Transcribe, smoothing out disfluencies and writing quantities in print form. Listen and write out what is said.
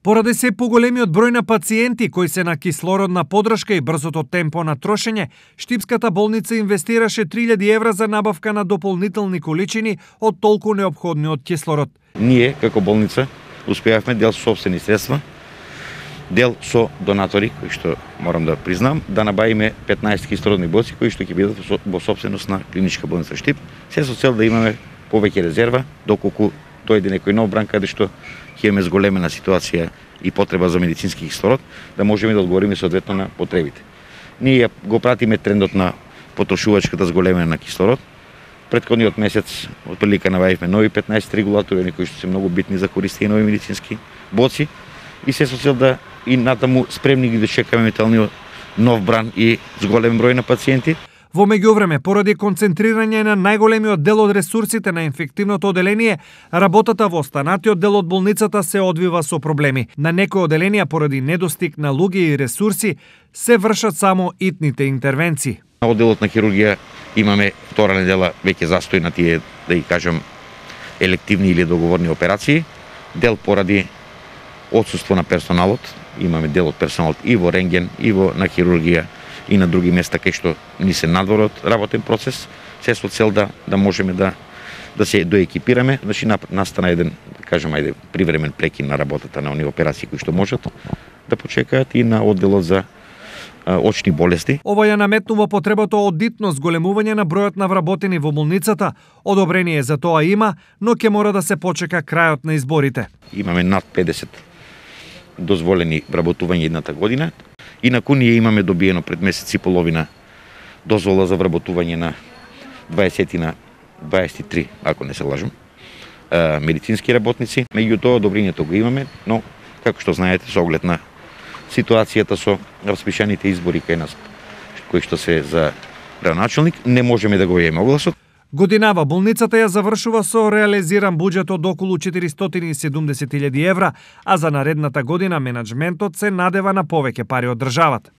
Поради се поголемиот број на пациенти кои се на кислородна поддршка и брзото темпо на трошење, Штипската болница инвестираше 3000 евра за набавка на дополнителни количини од толку неопходниот кислород. Ние, како болница, успеавме дел со собствени средства, дел со донатори, кои што морам да признам, да набавиме 15 кислородни боци кои што ќе бидат во собственост на Клиничка болница Штип, се со цел да имаме повеќе резерва, доколку дојде некој нов бран каде што ќе имаме зголемена ситуација и потреба за медицински кислород, да можеме да одговориме соодветно на потребите. Ние го пратиме трендот на потрошувачката зголемена на кислород. Претходниот месец отприлика набавивме нови 15 регулатори, кои што се многу битни за користење нови медицински боци и се со цел да и натаму спремни ги дочекаме металниот нов бран и зголем број на пациенти. Во меѓувреме, поради концентрирање на најголемиот дел од ресурсите на инфективното оделение, работата во останатиот дел од болницата се одвива со проблеми. На некои оделенија поради недостиг на луѓе и ресурси се вршат само итните интервенции. На одделот на хирургија имаме втора недела веќе застој на тие, да ги кажам, елективни или договорни операции. Дел поради отсуство на персоналот, имаме дел од персоналот и во рентген, и во на хирургија, и на други места кај што ни се надвор од работен процес, се со цел да можеме да се доекипираме, значи настана еден, да кажем, привремен прекин на работата на оние операции кои што можат да почекаат и на одделот за очни болести. Ова ја наметнува потребата од дитно зголемување на бројот на вработени во болницата. Одобрение за тоа има, но ќе мора да се почека крајот на изборите. Имаме над 50 дозволени вработувања едната година. Инаку ние имаме добиено пред месец и половина дозвола за вработување на 23, ако не се лажам, медицински работници. Меѓутоа, одобрението го имаме, но, како што знаете, со оглед на ситуацијата со распишаните избори кај нас, кои што се за градоначалник, не можеме да го јеме огласот. Годинава болницата ја завршува со реализиран буџет од околу 470.000 евра, а за наредната година менаџментот се надева на повеќе пари од државата.